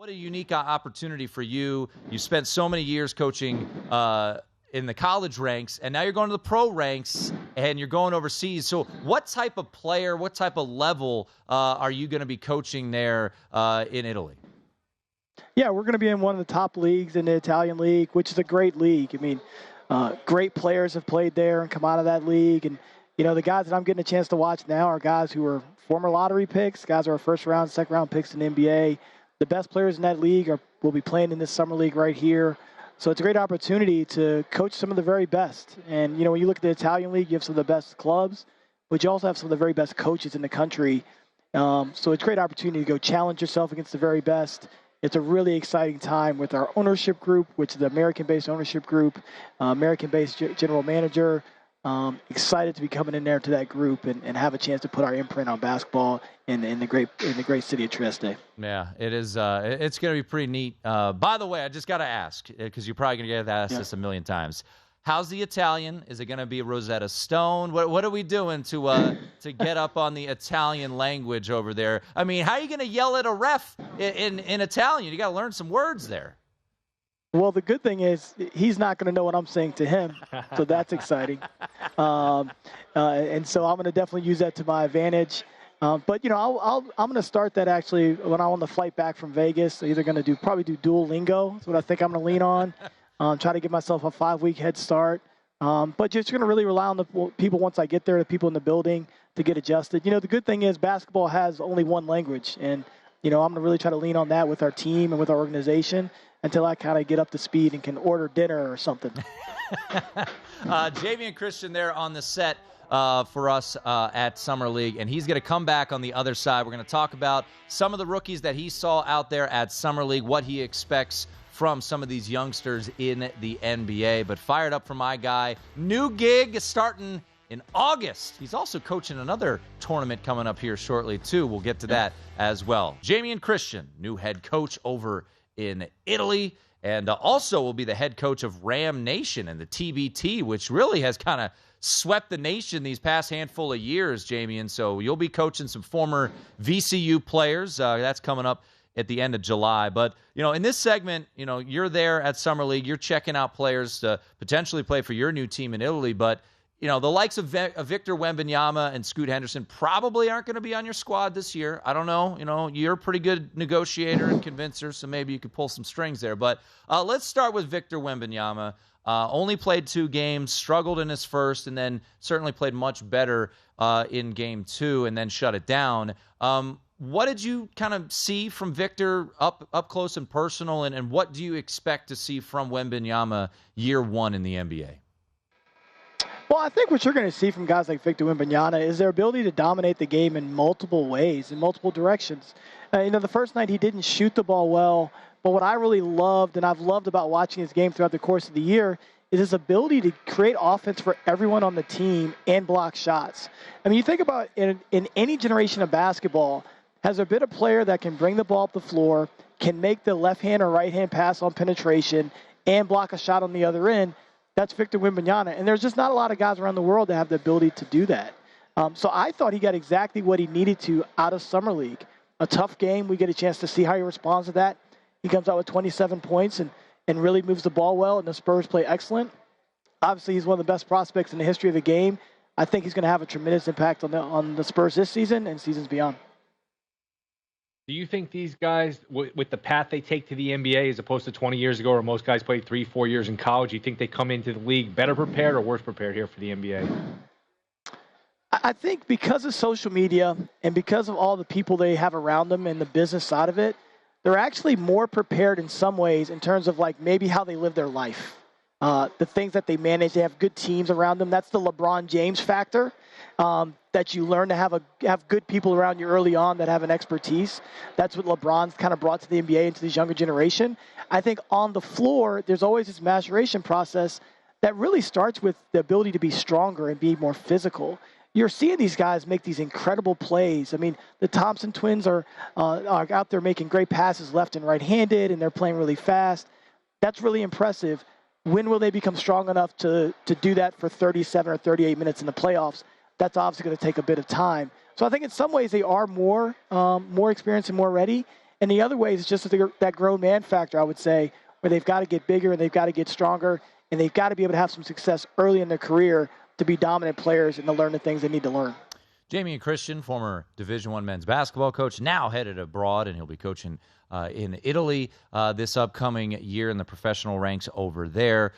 What a unique opportunity for you. You spent so many years coaching in the college ranks, and now you're going to the pro ranks, and you're going overseas. So what type of player, what type of level are you going to be coaching there in Italy? Yeah, we're going to be in one of the top leagues in the Italian league, which is a great league. I mean, great players have played there and come out of that league. And, you know, the guys that I'm getting a chance to watch now are guys who are former lottery picks, guys who are first-round, second-round picks in the NBA. The best players in that league will be playing in this summer league right here. So it's a great opportunity to coach some of the very best. And, you know, when you look at the Italian league, you have some of the best clubs, but you also have some of the very best coaches in the country. So it's a great opportunity to go challenge yourself against the very best. It's a really exciting time with our ownership group, which is the American-based ownership group, American-based general manager. Excited to be coming in there to that group and have a chance to put our imprint on basketball in the great city of Trieste. Yeah, it is. It's going to be pretty neat. By the way, I just got to ask, because you're probably going to get asked this a million times. How's the Italian? Is it going to be Rosetta Stone? What are we doing to get up on the Italian language over there? I mean, how are you going to yell at a ref in Italian? You got to learn some words there. Well, the good thing is he's not going to know what I'm saying to him, so that's exciting. And so I'm going to definitely use that to my advantage. But, you know, I'm going to start that actually when I'm on the flight back from Vegas. I'm either going to probably do Duolingo. That's what I think I'm going to lean on. Try to give myself a 5-week head start. But just going to really rely on the people once I get there, the people in the building, to get adjusted. You know, the good thing is basketball has only one language. And, you know, I'm going to really try to lean on that with our team and with our organization until I kind of get up to speed and can order dinner or something. Jamion Christian there on the set for us at Summer League, and he's going to come back on the other side. We're going to talk about some of the rookies that he saw out there at Summer League, what he expects from some of these youngsters in the NBA. But fired up for my guy. New gig starting in August. He's also coaching another tournament coming up here shortly, too. We'll get to that as well. Jamion Christian, new head coach over in Italy, and also will be the head coach of Ram Nation and the TBT, which really has kind of swept the nation these past handful of years, Jamion. So you'll be coaching some former VCU players. That's coming up at the end of July. But, you know, in this segment, you know, you're there at Summer League. You're checking out players to potentially play for your new team in Italy. But, you know, the likes of Victor Wembenyama and Scootie Henderson probably aren't going to be on your squad this year. I don't know. You know, you're a pretty good negotiator and convincer, so maybe you could pull some strings there. But let's start with Victor Wembenyama. Only played 2 games, struggled in his first, and then certainly played much better in game 2 and then shut it down. What did you kind of see from Victor up close and personal, and what do you expect to see from Wembenyama year 1 in the NBA? Well, I think what you're going to see from guys like Victor Wembanyama is their ability to dominate the game in multiple ways, in multiple directions. You know, the first night he didn't shoot the ball well, but what I really loved, and I've loved about watching his game throughout the course of the year, is his ability to create offense for everyone on the team and block shots. I mean, you think about in any generation of basketball, has there been a player that can bring the ball up the floor, can make the left-hand or right-hand pass on penetration, and block a shot on the other end? That's Victor Wembanyama, and there's just not a lot of guys around the world that have the ability to do that. So I thought he got exactly what he needed to out of Summer League. A tough game. We get a chance to see how he responds to that. He comes out with 27 points and really moves the ball well, and the Spurs play excellent. Obviously, he's one of the best prospects in the history of the game. I think he's going to have a tremendous impact on the Spurs this season and seasons beyond. Do you think these guys, with the path they take to the NBA as opposed to 20 years ago where most guys played 3-4 years in college, do you think they come into the league better prepared or worse prepared here for the NBA? I think because of social media and because of all the people they have around them and the business side of it, they're actually more prepared in some ways in terms of like maybe how they live their life. The things that they manage, they have good teams around them. That's the LeBron James factor. That you learn to have good people around you early on that have an expertise. That's what LeBron's kind of brought to the NBA and to this younger generation. I think on the floor, there's always this maturation process that really starts with the ability to be stronger and be more physical. You're seeing these guys make these incredible plays. I mean, the Thompson twins are out there making great passes left and right-handed, and they're playing really fast. That's really impressive. When will they become strong enough to do that for 37 or 38 minutes in the playoffs? That's obviously going to take a bit of time. So I think in some ways they are more experienced and more ready. And the other way is just that grown man factor, I would say, where they've got to get bigger and they've got to get stronger and they've got to be able to have some success early in their career to be dominant players and to learn the things they need to learn. Jamion Christian, former Division I men's basketball coach, now headed abroad, and he'll be coaching in Italy this upcoming year in the professional ranks over there,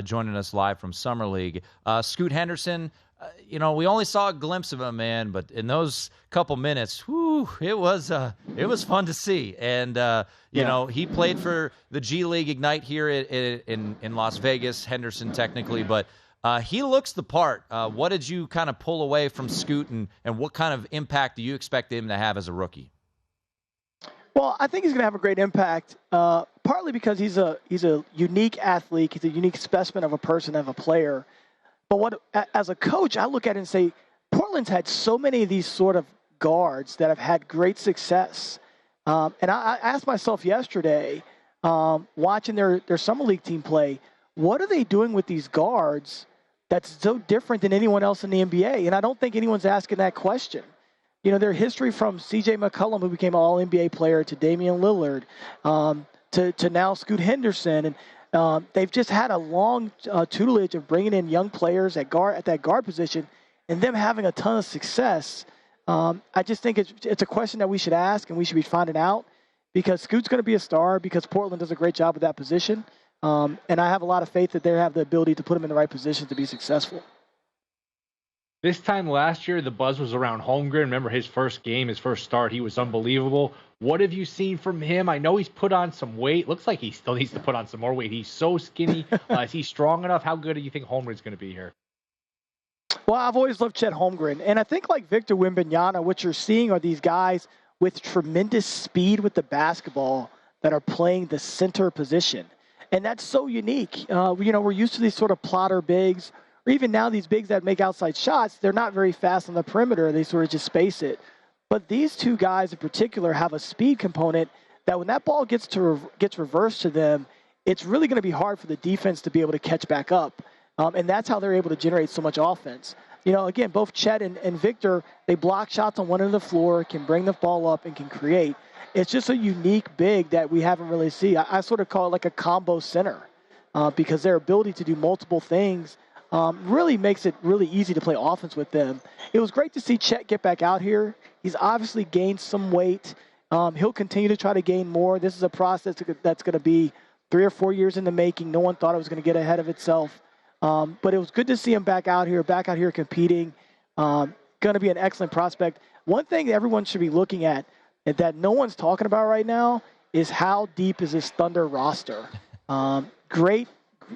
joining us live from Summer League. Scootie Henderson, we only saw a glimpse of him, man, but in those couple minutes, it was fun to see. And, he played for the G League Ignite here in Las Vegas, Henderson technically, but he looks the part. What did you kind of pull away from Scoot, and what kind of impact do you expect him to have as a rookie? Well, I think he's going to have a great impact, partly because he's a unique athlete. He's a unique specimen of a person, of a player. But as a coach, I look at it and say, Portland's had so many of these sort of guards that have had great success. And I asked myself yesterday, watching their Summer League team play, what are they doing with these guards that's so different than anyone else in the NBA? And I don't think anyone's asking that question. Their history from C.J. McCollum, who became an All-NBA player, to Damian Lillard, to now Scootie Henderson. And they've just had a long tutelage of bringing in young players at that guard position and them having a ton of success. I just think it's a question that we should ask and we should be finding out, because Scoot's going to be a star, because Portland does a great job with that position. And I have a lot of faith that they have the ability to put him in the right position to be successful. This time last year, the buzz was around Holmgren. Remember his first game, his first start, he was unbelievable. What have you seen from him? I know he's put on some weight. Looks like he still needs to put on some more weight. He's so skinny. Is he strong enough? How good do you think Holmgren's going to be here? Well, I've always loved Chet Holmgren. And I think like Victor Wembanyama, what you're seeing are these guys with tremendous speed with the basketball that are playing the center position. And that's so unique. We're used to these sort of plotter bigs, or even now these bigs that make outside shots. They're not very fast on the perimeter. They sort of just space it. But these two guys in particular have a speed component that when that ball gets reversed to them, it's really going to be hard for the defense to be able to catch back up. And that's how they're able to generate so much offense. Again, both Chet and Victor, they block shots on one end of the floor, can bring the ball up, and can create. It's just a unique big that we haven't really seen. I sort of call it like a combo center because their ability to do multiple things really makes it really easy to play offense with them. It was great to see Chet get back out here. He's obviously gained some weight. He'll continue to try to gain more. This is a process that's going to be 3 or 4 years in the making. No one thought it was going to get ahead of itself. But it was good to see him back out here competing. Going to be an excellent prospect. One thing that everyone should be looking at that no one's talking about right now is how deep is this Thunder roster. Great,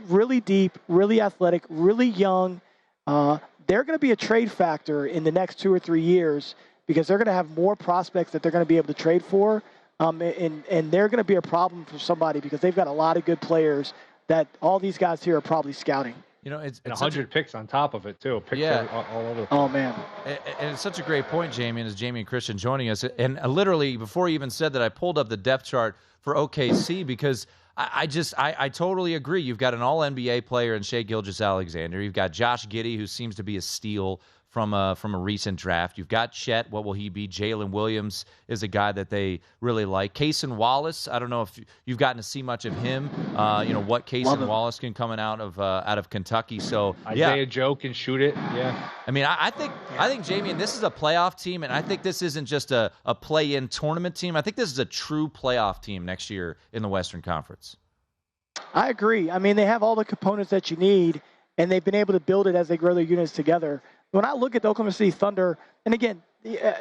really deep, really athletic, really young. They're going to be a trade factor in the next 2 or 3 years because they're going to have more prospects that they're going to be able to trade for. And they're going to be a problem for somebody because they've got a lot of good players that all these guys here are probably scouting. It's 100 picks on top of it, too. Picks all over. Oh, man. And it's such a great point, Jamion, as Jamion Christian joining us. And literally, before you even said that, I pulled up the depth chart for OKC because I totally agree. You've got an all-NBA player in Shai Gilgeous-Alexander. You've got Josh Giddey, who seems to be a steal from a recent draft. You've got Chet. What will he be? Jalen Williams is a guy that they really like. Cason Wallace, I don't know if you've gotten to see much of him. What Cason Wallace can come out of Kentucky. So Isaiah Joe can shoot it. Yeah. I mean, I think Jamion, this is a playoff team, and I think this isn't just a play-in tournament team. I think this is a true playoff team next year in the Western Conference. I agree. I mean, they have all the components that you need, and they've been able to build it as they grow their units together. When I look at the Oklahoma City Thunder, and again,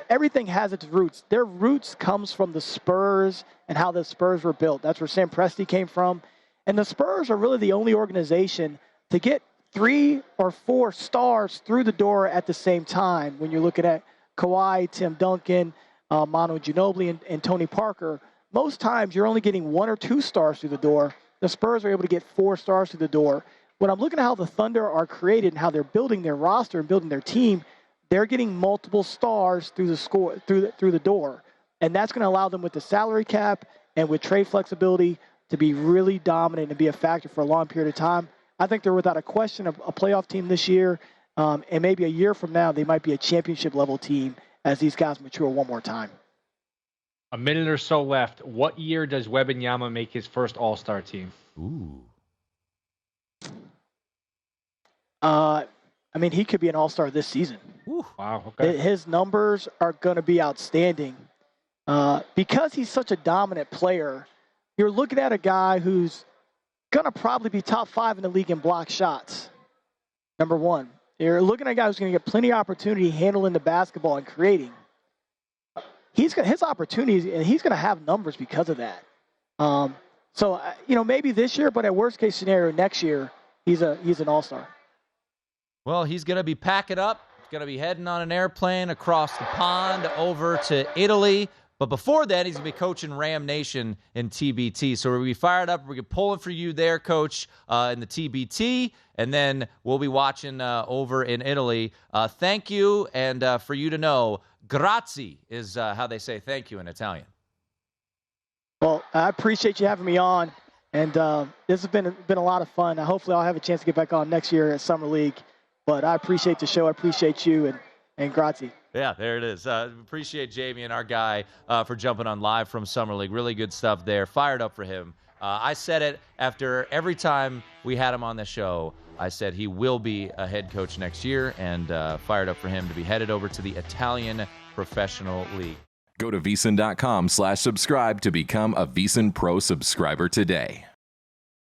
everything has its roots. Their roots comes from the Spurs and how the Spurs were built. That's where Sam Presti came from. And the Spurs are really the only organization to get 3 or 4 stars through the door at the same time. When you're looking at Kawhi, Tim Duncan, Manu Ginobili, and Tony Parker, most times you're only getting 1 or 2 stars through the door. The Spurs are able to get 4 stars through the door. When I'm looking at how the Thunder are created and how they're building their roster and building their team, they're getting multiple stars through the door. And that's going to allow them with the salary cap and with trade flexibility to be really dominant and be a factor for a long period of time. I think they're without a question a playoff team this year. And maybe a year from now, they might be a championship level team as these guys mature one more time. A minute or so left. What year does Wembenyama make his first All-Star team? Ooh. I mean, he could be an all-star this season. Ooh. Wow, okay. His numbers are going to be outstanding. Because he's such a dominant player, you're looking at a guy who's going to probably be top 5 in the league in block shots. Number one. You're looking at a guy who's going to get plenty of opportunity handling the basketball and creating. His opportunities, and he's going to have numbers because of that. So, maybe this year, but at worst case scenario, next year, he's an all-star. Well, he's going to be packing up. He's going to be heading on an airplane across the pond over to Italy. But before that, he's going to be coaching Ram Nation in TBT. So we'll be fired up. We're pulling for you there, Coach, in the TBT. And then we'll be watching over in Italy. Thank you. And for you to know, grazie is how they say thank you in Italian. Well, I appreciate you having me on. And this has been a lot of fun. Hopefully I'll have a chance to get back on next year at Summer League. But I appreciate the show. I appreciate you, and grazie. Yeah, there it is. Appreciate Jamion, our guy, for jumping on live from Summer League. Really good stuff there. Fired up for him. I said it after every time we had him on the show. I said he will be a head coach next year, and fired up for him to be headed over to the Italian Professional League. Go to VSiN.com/subscribe to become a VSiN Pro subscriber today.